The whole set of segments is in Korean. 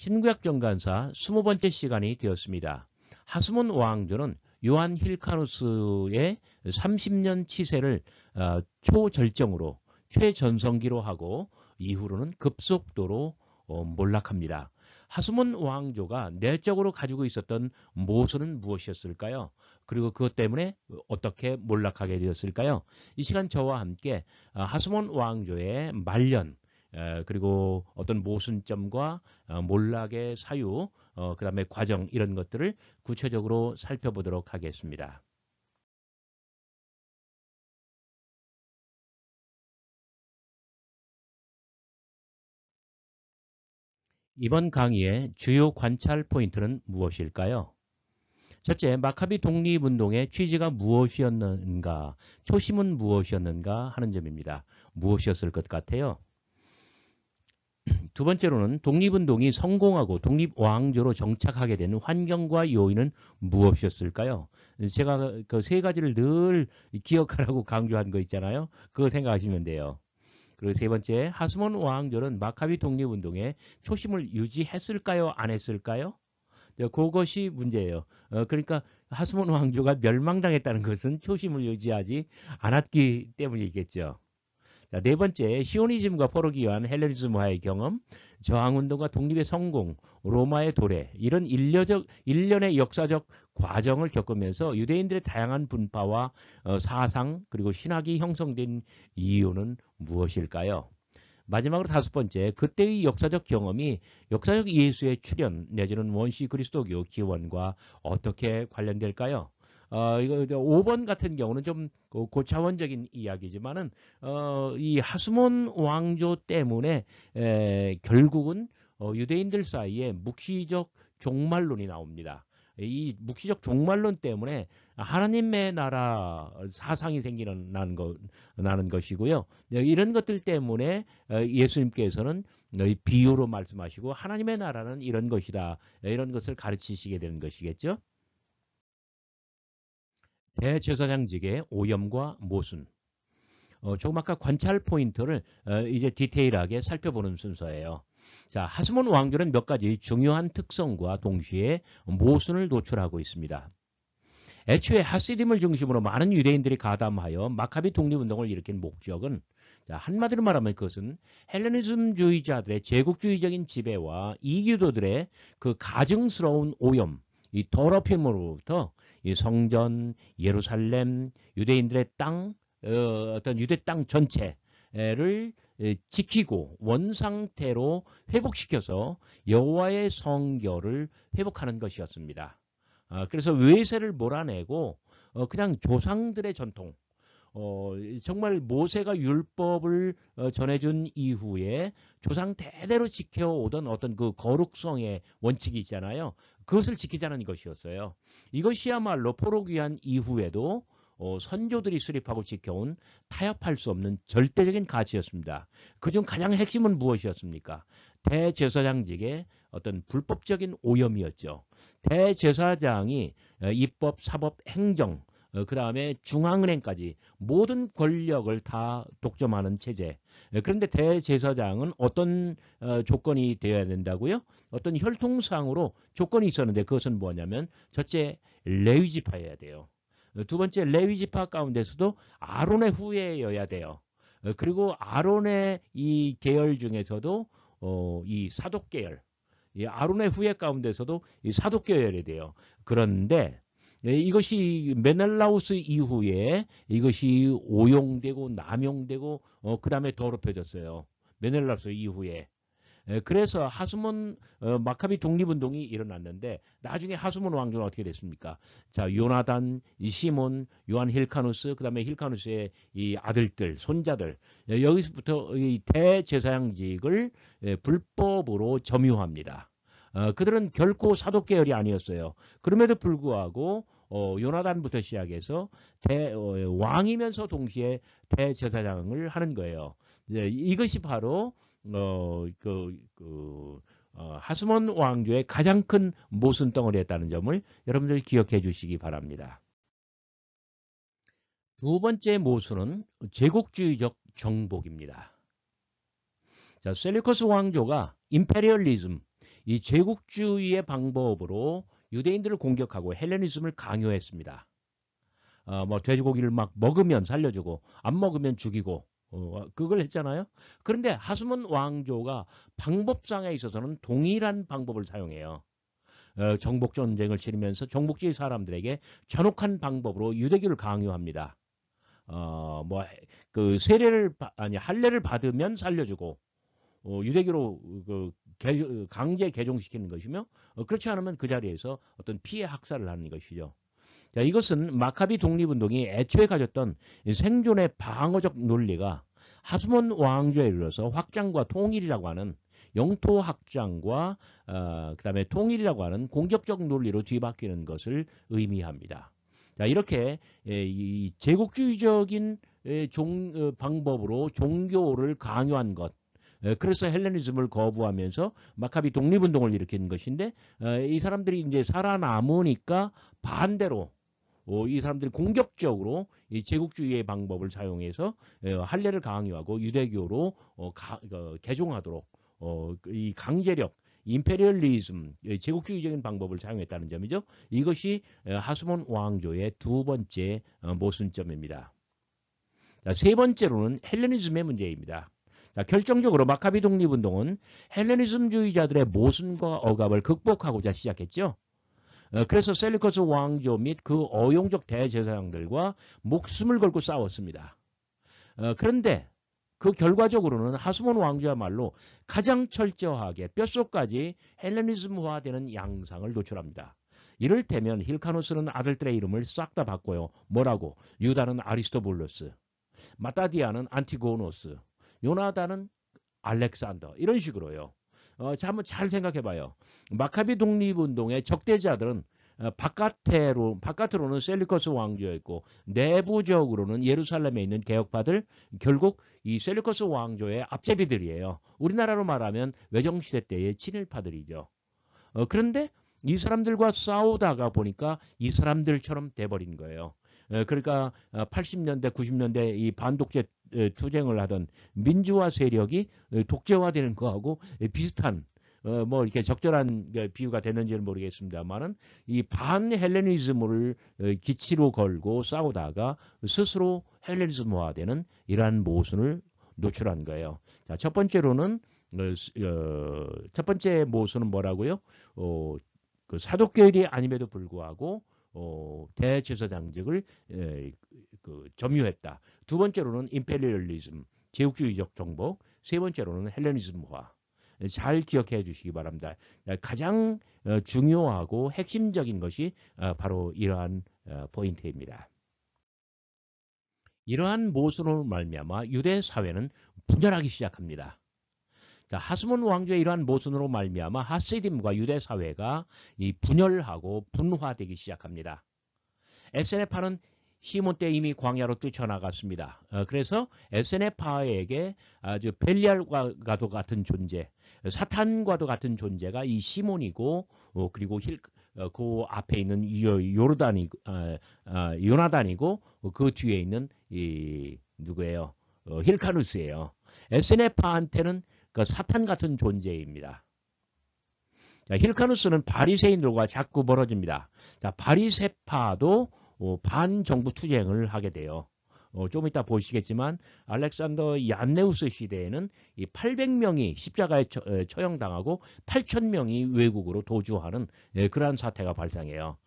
신구약 정관사 20번째 시간이 되었습니다. 하스몬 왕조는 요한 힐카누스의 30년 치세를 초절정으로 최전성기로 하고 이후로는 급속도로 몰락합니다. 하스몬 왕조가 내적으로 가지고 있었던 모순은 무엇이었을까요? 그리고 그것 때문에 어떻게 몰락하게 되었을까요? 이 시간 저와 함께 하스몬 왕조의 말년, 그리고 어떤 모순점과 몰락의 사유, 그 다음에 과정 이런 것들을 구체적으로 살펴보도록 하겠습니다. 이번 강의의 주요 관찰 포인트는 무엇일까요? 첫째, 마카비 독립운동의 취지가 무엇이었는가, 초심은 무엇이었는가 하는 점입니다. 무엇이었을 것 같아요? 두 번째로는 독립운동이 성공하고 독립왕조로 정착하게 되는 환경과 요인은 무엇이었을까요? 제가 그 세 가지를 늘 기억하라고 강조한 거 있잖아요. 그거 생각하시면 돼요. 그리고 세 번째, 하스몬 왕조는 마카비 독립운동의 초심을 유지했을까요? 안 했을까요? 그것이 문제예요. 그러니까 하스몬 왕조가 멸망당했다는 것은 초심을 유지하지 않았기 때문이겠죠. 자, 네 번째, 시오니즘과 포로기와한 헬레니즘화의 경험, 저항운동과 독립의 성공, 로마의 도래, 이런 일련의 역사적 과정을 겪으면서 유대인들의 다양한 분파와 사상 그리고 신학이 형성된 이유는 무엇일까요? 마지막으로 다섯 번째, 그때의 역사적 경험이 역사적 예수의 출현 내지는 원시 그리스도교 기원과 어떻게 관련될까요? 이거 5번 같은 경우는 좀 고차원적인 이야기지만은 이 하스몬 왕조 때문에 결국은 유대인들 사이에 묵시적 종말론이 나옵니다. 이 묵시적 종말론 때문에 하나님의 나라 사상이 나는 것이고요. 이런 것들 때문에 예수님께서는 비유로 말씀하시고 하나님의 나라는 이런 것이다. 이런 것을 가르치시게 되는 것이겠죠. 대제사장직의 오염과 모순. 조금 아까 관찰 포인트를 이제 디테일하게 살펴보는 순서예요. 자, 하스몬 왕조는 몇 가지 중요한 특성과 동시에 모순을 노출하고 있습니다. 애초에 하시딤을 중심으로 많은 유대인들이 가담하여 마카비 독립운동을 일으킨 목적은, 자, 한마디로 말하면 그것은 헬레니즘주의자들의 제국주의적인 지배와 이교도들의 그 가증스러운 오염, 이 더럽힘으로부터 이 성전, 예루살렘, 유대인들의 땅, 어떤 유대 땅 전체를 지키고 원상태로 회복시켜서 여호와의 성결을 회복하는 것이었습니다. 그래서 외세를 몰아내고 그냥 조상들의 전통, 정말 모세가 율법을 전해준 이후에 조상 대대로 지켜오던 어떤 그 거룩성의 원칙이 있잖아요. 그것을 지키자는 것이었어요. 이것이야말로 포로귀환 이후에도 선조들이 수립하고 지켜온 타협할 수 없는 절대적인 가치였습니다. 그중 가장 핵심은 무엇이었습니까? 대제사장직의 어떤 불법적인 오염이었죠. 대제사장이 입법, 사법, 행정, 그 다음에 중앙은행까지 모든 권력을 다 독점하는 체제. 그런데 대제사장은 어떤 조건이 되어야 된다고요? 어떤 혈통상으로 조건이 있었는데 그것은 뭐냐면 첫째, 레위지파여야 돼요. 두 번째, 레위지파 가운데서도 아론의 후예여야 돼요. 그리고 아론의 이 계열 중에서도 이 사독 계열, 이 아론의 후예 가운데서도 이 사독 계열이 돼요. 그런데 이것이 메넬라우스 이후에 이것이 오용되고 남용되고 그 다음에 더럽혀졌어요. 메넬라우스 이후에. 그래서 하스몬 마카비 독립운동이 일어났는데 나중에 하스몬 왕조는 어떻게 됐습니까? 자, 요나단, 시몬, 요한 힐카누스, 그 다음에 힐카누스의 이 아들들, 손자들, 여기서부터 이 대제사장직을 불법으로 점유합니다. 그들은 결코 사독 계열이 아니었어요. 그럼에도 불구하고 요나단부터 시작해서 왕이면서 동시에 대제사장을 하는 거예요. 이것이 바로 하스몬 왕조의 가장 큰 모순 덩어리였다는 점을 여러분들 기억해 주시기 바랍니다. 두 번째 모순은 제국주의적 정복입니다. 자, 셀루커스 왕조가 임페리얼리즘, 이 제국주의의 방법으로 유대인들을 공격하고 헬레니즘을 강요했습니다. 뭐 돼지고기를 막 먹으면 살려주고 안 먹으면 죽이고 그걸 했잖아요. 그런데 하스몬 왕조가 방법상에 있어서는 동일한 방법을 사용해요. 정복 전쟁을 치르면서 정복지 사람들에게 전혹한 방법으로 유대교를 강요합니다. 뭐 그 세례를 아니 할례를 받으면 살려주고 유대교로 강제 개종시키는 것이며 그렇지 않으면 그 자리에서 어떤 피해 학살을 하는 것이죠. 자, 이것은 마카비 독립운동이 애초에 가졌던 생존의 방어적 논리가 하스몬 왕조에 이르러서 확장과 통일이라고 하는 영토 확장과 그다음에 통일이라고 하는 공격적 논리로 뒤바뀌는 것을 의미합니다. 자, 이렇게 이 제국주의적인 방법으로 종교를 강요한 것. 그래서 헬레니즘을 거부하면서 마카비 독립운동을 일으킨 것인데 이 사람들이 이제 살아남으니까 반대로 이 사람들이 공격적으로 이 제국주의의 방법을 사용해서 할례를 강요하고 유대교로 개종하도록 이 강제력, 임페리얼리즘, 제국주의적인 방법을 사용했다는 점이죠. 이것이 하스몬 왕조의 두 번째 모순점입니다. 자, 세 번째로는 헬레니즘의 문제입니다. 자, 결정적으로 마카비 독립운동은 헬레니즘주의자들의 모순과 억압을 극복하고자 시작했죠. 그래서 셀리커스 왕조 및 그 어용적 대제사장들과 목숨을 걸고 싸웠습니다. 그런데 그 결과적으로는 하스몬 왕조야말로 가장 철저하게 뼛속까지 헬레니즘화되는 양상을 노출합니다. 이를테면 힐카누스는 아들들의 이름을 싹 다 바꿔요. 뭐라고? 유다는 아리스토블루스, 마타디아는 안티고노스, 요나단은 알렉산더 이런 식으로요. 자, 한번 잘 생각해봐요. 마카비 독립운동의 적대자들은 바깥으로는 셀리커스 왕조였고 내부적으로는 예루살렘에 있는 개혁파들, 결국 이 셀리커스 왕조의 앞제비들이에요. 우리나라로 말하면 외정시대 때의 친일파들이죠. 그런데 이 사람들과 싸우다가 보니까 이 사람들처럼 돼버린 거예요. 그러니까 80년대, 90년대 이 반독재 투쟁을 하던 민주화 세력이 독재화되는 거하고 비슷한 뭐 이렇게 적절한 비유가 됐는지는 모르겠습니다만은 이 반헬레니즘을 기치로 걸고 싸우다가 스스로 헬레니즘화되는 이러한 모순을 노출한 거예요. 자, 첫 번째로는 첫 번째 모순은 뭐라고요? 그 사독교일이 아님에도 불구하고 대제사장직을 점유했다. 두 번째로는 임페리얼리즘, 제국주의적 정복. 세 번째로는 헬레니즘화. 잘 기억해 주시기 바랍니다. 가장 중요하고 핵심적인 것이 바로 이러한 포인트입니다. 이러한 모순으로 말미암아 유대 사회는 분열하기 시작합니다. 자, 하스몬 왕조의 이러한 모순으로 말미암아 하시딤과 유대 사회가 이 분열하고 분화되기 시작합니다. 에세네파는 시몬 때 이미 광야로 뛰쳐나갔습니다. 그래서 에세네파에게 아주 벨리알과도 같은 존재, 사탄과도 같은 존재가 이 시몬이고 그리고 그 앞에 있는 요나단이고 그 뒤에 있는 이 누구예요? 힐카누스예요. 에세네파한테는 그 사탄 같은 존재입니다. 자, 힐카누스는 바리새인들과 자꾸 멀어집니다. 자, 바리새파도 반정부 투쟁을 하게 돼요. 좀 이따 보시겠지만 알렉산더 얀네우스 시대에는 이 800명이 십자가에 처형당하고 8,000명이 외국으로 도주하는 그러한 사태가 발생해요.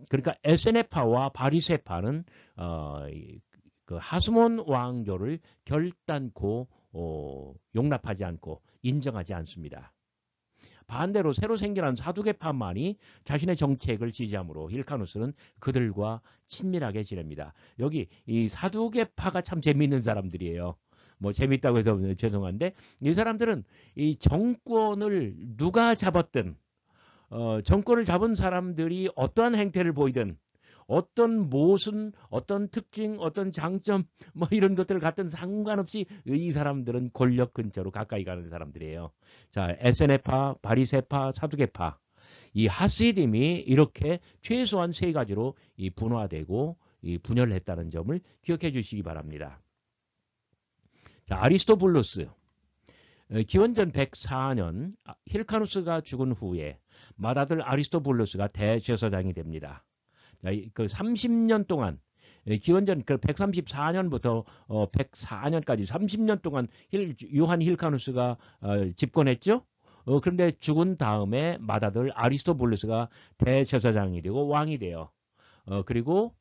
그러니까 에세네파와 바리새파는 그 하스몬 왕조를 결단코 용납하지 않고 인정하지 않습니다. 반대로 새로 생겨난 사두개파만이 자신의 정책을 지지하므로 힐카누스는 그들과 친밀하게 지냅니다. 여기 이 사두개파가 참 재미있는 사람들이에요. 뭐 재밌다고 해서 죄송한데 이 사람들은 이 정권을 누가 잡았든 정권을 잡은 사람들이 어떠한 행태를 보이든 어떤 모순, 어떤 특징, 어떤 장점, 뭐 이런 것들을 갖든 상관없이 이 사람들은 권력 근처로 가까이 가는 사람들이에요. 자, 에세네파, 바리새파, 사두개파. 이 하시딤이 이렇게 최소한 세 가지로 이 분화되고 이 분열했다는 점을 기억해 주시기 바랍니다. 자, 아리스토블루스. 기원전 104년 힐카누스가 죽은 후에 맏아들 아리스토블루스가 대제사장이 됩니다. 자, 그 30년 동안 기원전 그 134년부터 104년까지 30년 동안 요한 힐카누스가 집권했죠. 그런데 죽은 다음에 맏아들 아리스토블루스가 대제사장이 되고 왕이 돼요. 그리고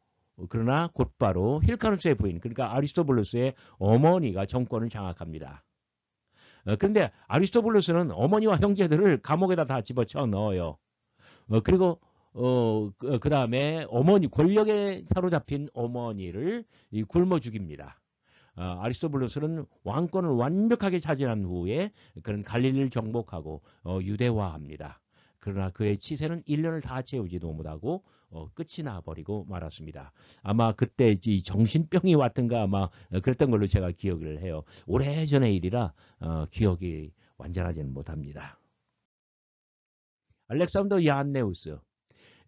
그러나 곧바로 힐카누스의 부인, 그러니까 아리스토블루스의 어머니가 정권을 장악합니다. 그런데 아리스토블루스는 어머니와 형제들을 감옥에다 다 집어쳐 넣어요. 그리고 그 다음에 어머니, 권력에 사로잡힌 어머니를 굶어 죽입니다. 아리스토블루스는 왕권을 완벽하게 차지한 후에 그는 갈릴리를 정복하고 유대화합니다. 그러나 그의 치세는 1년을 다 채우지도 못하고 끝이 나버리고 말았습니다. 아마 그때 이 정신병이 왔던가 아마 그랬던 걸로 제가 기억을 해요. 오래전의 일이라 기억이 완전하지는 못합니다. 알렉산더 야안네우스.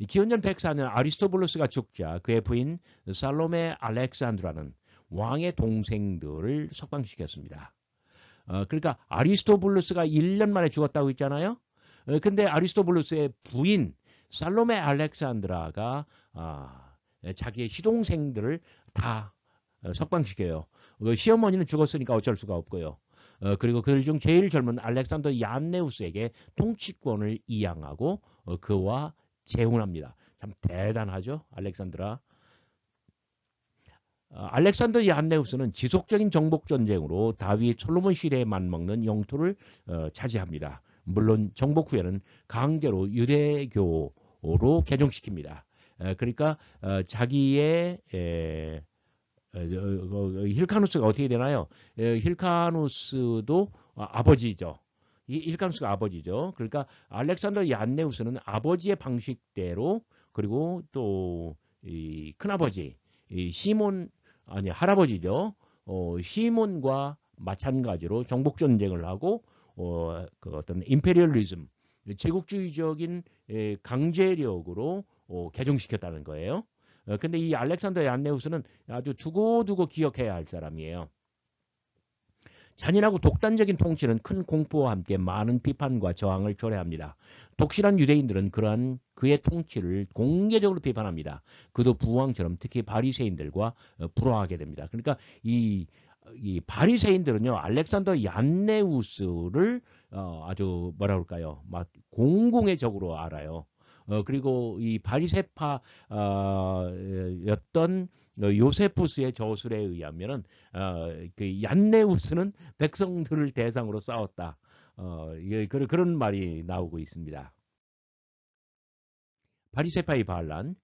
기원전 104년 아리스토블루스가 죽자 그의 부인 살로메 알렉산드라는 왕의 동생들을 석방시켰습니다. 그러니까 아리스토블루스가 1년 만에 죽었다고 했잖아요. 근데 아리스토블루스의 부인 살로메 알렉산드라가 자기의 시동생들을 다 석방시켜요. 시어머니는 죽었으니까 어쩔 수가 없고요. 그리고 그들 중 제일 젊은 알렉산더 얀네우스에게 통치권을 이양하고 그와 재혼합니다. 참 대단하죠, 알렉산드라. 알렉산더 얀네우스는 지속적인 정복 전쟁으로 다윗 솔로몬 시대에 맞먹는 영토를 차지합니다. 물론 정복 후에는 강제로 유대교로 개종시킵니다. 그러니까 자기의 힐카누스가 어떻게 되나요? 힐카누스도 아버지죠. 힐카누스가 아버지죠. 그러니까 알렉산더 얀네우스는 아버지의 방식대로 그리고 또 이 큰아버지 시몬 아니 할아버지죠. 시몬과 마찬가지로 정복 전쟁을 하고 그 어떤 임페리얼리즘 제국주의적인 강제력으로 개종시켰다는 거예요. 근데 이 알렉산더 얀네우스는 아주 두고두고 기억해야 할 사람이에요. 잔인하고 독단적인 통치는 큰 공포와 함께 많은 비판과 저항을 초래합니다. 독실한 유대인들은 그러한 그의 통치를 공개적으로 비판합니다. 그도 부왕처럼 특히 바리새인들과 불화하게 됩니다. 그러니까 이 바리새인들은요 알렉산더 얀네우스를 아주 뭐라 그럴까요? 막 공공의 적으로 알아요. 그리고 이 바리새파였던 요세푸스의 저술에 의하면은 그 얀네우스는 백성들을 대상으로 싸웠다. 그런 말이 나오고 있습니다. 바리새파의 반란.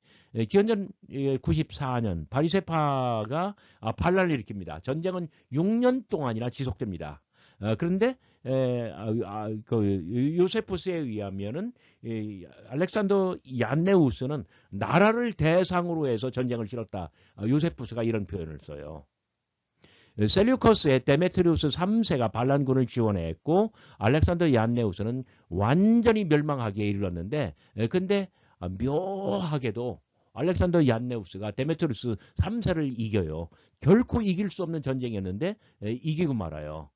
기원전 94년 바리새파가 반란을 일으킵니다. 전쟁은 6년 동안이나 지속됩니다. 그런데 그 요세푸스에 의하면은 알렉산더 얀네우스는 나라를 대상으로 해서 전쟁을 치렀다. 요세푸스가 이런 표현을 써요. 셀류커스의 데메트리우스 3세가 반란군을 지원했고 알렉산더 얀네우스는 완전히 멸망하기에 이르렀는데 근데 묘하게도 알렉산더 얀네우스가 데메트리우스 3세를 이겨요. 결코 이길 수 없는 전쟁이었는데 이기고 말아요.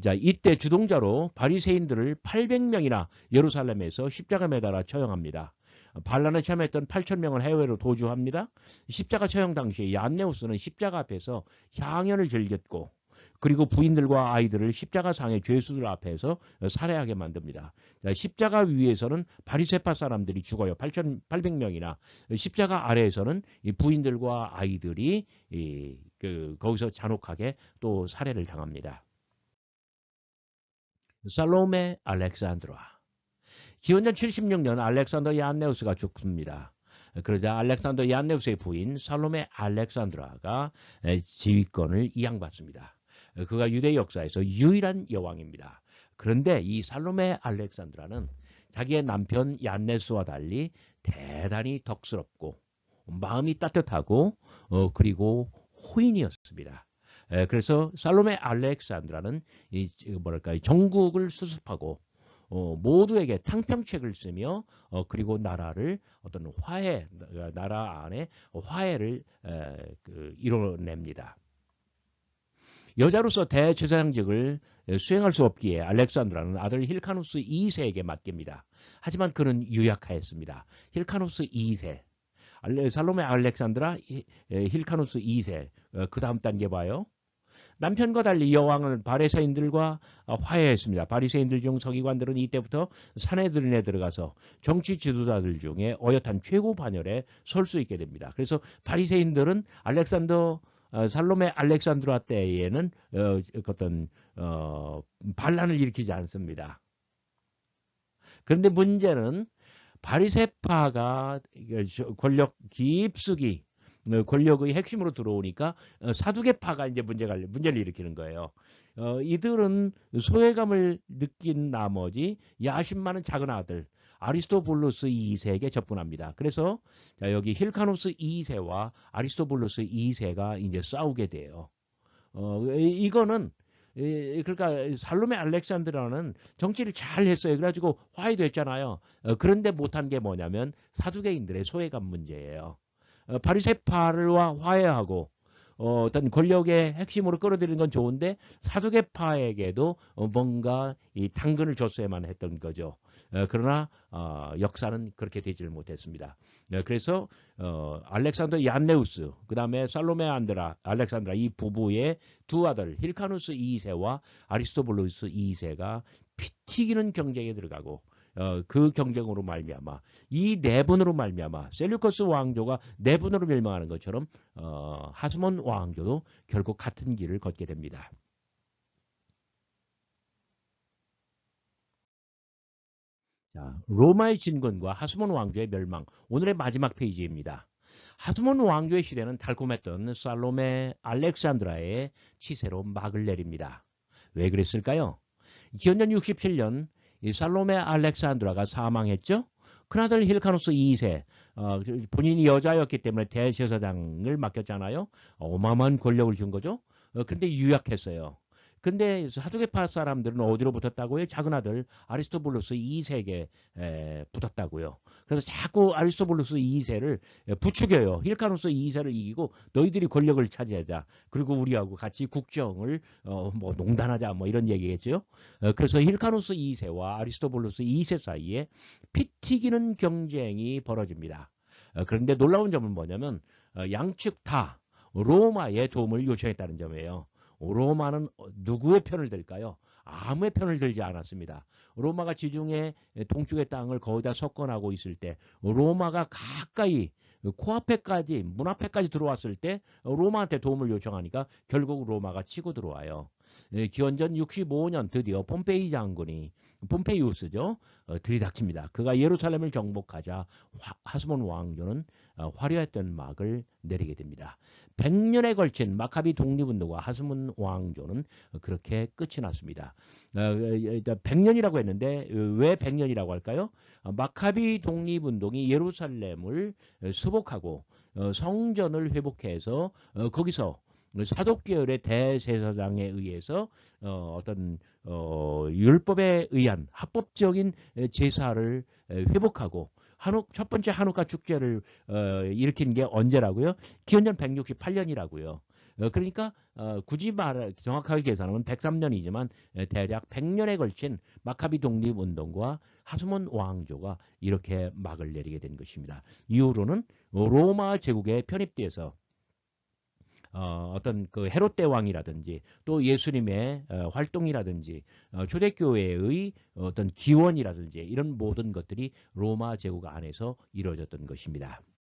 자, 이때 주동자로 바리새인들을 800명이나 예루살렘에서 십자가 매달아 처형합니다. 반란에 참여했던 8,000명을 해외로 도주합니다. 십자가 처형 당시 얀네우스는 십자가 앞에서 향연을 즐겼고 그리고 부인들과 아이들을 십자가 상의 죄수들 앞에서 살해하게 만듭니다. 자, 십자가 위에서는 바리새파 사람들이 죽어요. 8,800명이나. 십자가 아래에서는 이 부인들과 아이들이 거기서 잔혹하게 또 살해를 당합니다. 살로메 알렉산드라. 기원전 76년 알렉산더 얀네우스가 죽습니다. 그러자 알렉산더 얀네우스의 부인 살로메 알렉산드라가 지휘권을 이양받습니다. 그가 유대 역사에서 유일한 여왕입니다. 그런데 이 살로메 알렉산드라는 자기의 남편 얀네스와 달리 대단히 덕스럽고 마음이 따뜻하고 그리고 호인이었습니다. 그래서 살로메 알렉산드라는 뭐랄까 전국을 수습하고 모두에게 탕평책을 쓰며 그리고 나라를 어떤 화해 나라 안에 화해를 이뤄냅니다. 여자로서 대제사장직을 수행할 수 없기에 알렉산드라는 아들 힐카누스 2세에게 맡깁니다. 하지만 그는 유약하였습니다. 힐카누스 2세, 살로메 알렉산드라 힐카누스 2세. 그 다음 단계 봐요. 남편과 달리 여왕은 바리새인들과 화해했습니다. 바리새인들 중 서기관들은 이때부터 산헤드린에 들어가서 정치 지도자들 중에 어엿한 최고 반열에 설 수 있게 됩니다. 그래서 바리새인들은 살로메 알렉산드라 때에는 어떤 반란을 일으키지 않습니다. 그런데 문제는 바리새파가 권력 깊숙이 권력의 핵심으로 들어오니까 사두개파가 이제 문제를 일으키는 거예요. 이들은 소외감을 느낀 나머지 야심 많은 작은 아들 아리스토블루스 2세에게 접근합니다. 그래서 여기 힐카누스 2세와 아리스토블루스 2세가 이제 싸우게 돼요. 이거는 그러니까 살로메 알렉산드라는 정치를 잘 했어요. 그래가지고 화해도 했잖아요. 그런데 못한 게 뭐냐면 사두개인들의 소외감 문제예요. 바리새파와 화해하고 어떤 권력의 핵심으로 끌어들이는 건 좋은데 사두개파에게도 뭔가 이 당근을 줬어야만 했던 거죠. 그러나 역사는 그렇게 되지를 못했습니다. 그래서 알렉산더 얀네우스, 그 다음에 살로메 알렉산드라 이 부부의 두 아들 힐카누스 2세와 아리스토블루스 2세가 피 튀기는 경쟁에 들어가고 그 경쟁으로 말미암아 이 내분으로 말미암아 셀류커스 왕조가 내분으로 멸망하는 것처럼 하스몬 왕조도 결국 같은 길을 걷게 됩니다. 자, 로마의 진군과 하스몬 왕조의 멸망, 오늘의 마지막 페이지입니다. 하스몬 왕조의 시대는 달콤했던 살로메 알렉산드라의 치세로 막을 내립니다. 왜 그랬을까요? 기원전 67년 이 살로메 알렉산드라가 사망했죠. 큰아들 힐카누스 2세, 본인이 여자였기 때문에 대제사장을 맡겼잖아요. 어마어마한 권력을 준 거죠. 근데 유약했어요. 근데 사두개파 사람들은 어디로 붙었다고요? 작은 아들 아리스토블루스 2세에게 붙었다고요. 그래서 자꾸 아리스토블루스 2세를 부추겨요. 힐카누스 2세를 이기고 너희들이 권력을 차지하자. 그리고 우리하고 같이 국정을 뭐 농단하자 뭐 이런 얘기겠죠. 그래서 힐카누스 2세와 아리스토블루스 2세 사이에 피 튀기는 경쟁이 벌어집니다. 그런데 놀라운 점은 뭐냐면 양측 다 로마의 도움을 요청했다는 점이에요. 로마는 누구의 편을 들까요? 아무의 편을 들지 않았습니다. 로마가 지중해 동쪽의 땅을 거의 다 석권하고 있을 때 로마가 가까이 코앞에까지 문 앞에까지 들어왔을 때 로마한테 도움을 요청하니까 결국 로마가 치고 들어와요. 기원전 65년 드디어 폼페이 장군이 폼페이우스죠. 들이닥칩니다. 그가 예루살렘을 정복하자 하스몬 왕조는 화려했던 막을 내리게 됩니다. 100년에 걸친 마카비 독립운동과 하스몬 왕조는 그렇게 끝이 났습니다. 100년이라고 했는데 왜 100년이라고 할까요? 마카비 독립운동이 예루살렘을 수복하고 성전을 회복해서 거기서 사독계열의 대제사장에 의해서 어떤 율법에 의한 합법적인 제사를 회복하고 첫 번째 한우카 축제를 일으킨 게 언제라고요? 기원전 168년이라고요. 그러니까 굳이 정확하게 계산하면 103년이지만 대략 100년에 걸친 마카비 독립운동과 하스몬 왕조가 이렇게 막을 내리게 된 것입니다. 이후로는 로마 제국에 편입돼서 어떤 그 헤롯 대왕이라든지 또 예수님의 활동이라든지 초대교회의 어떤 기원이라든지 이런 모든 것들이 로마 제국 안에서 이루어졌던 것입니다.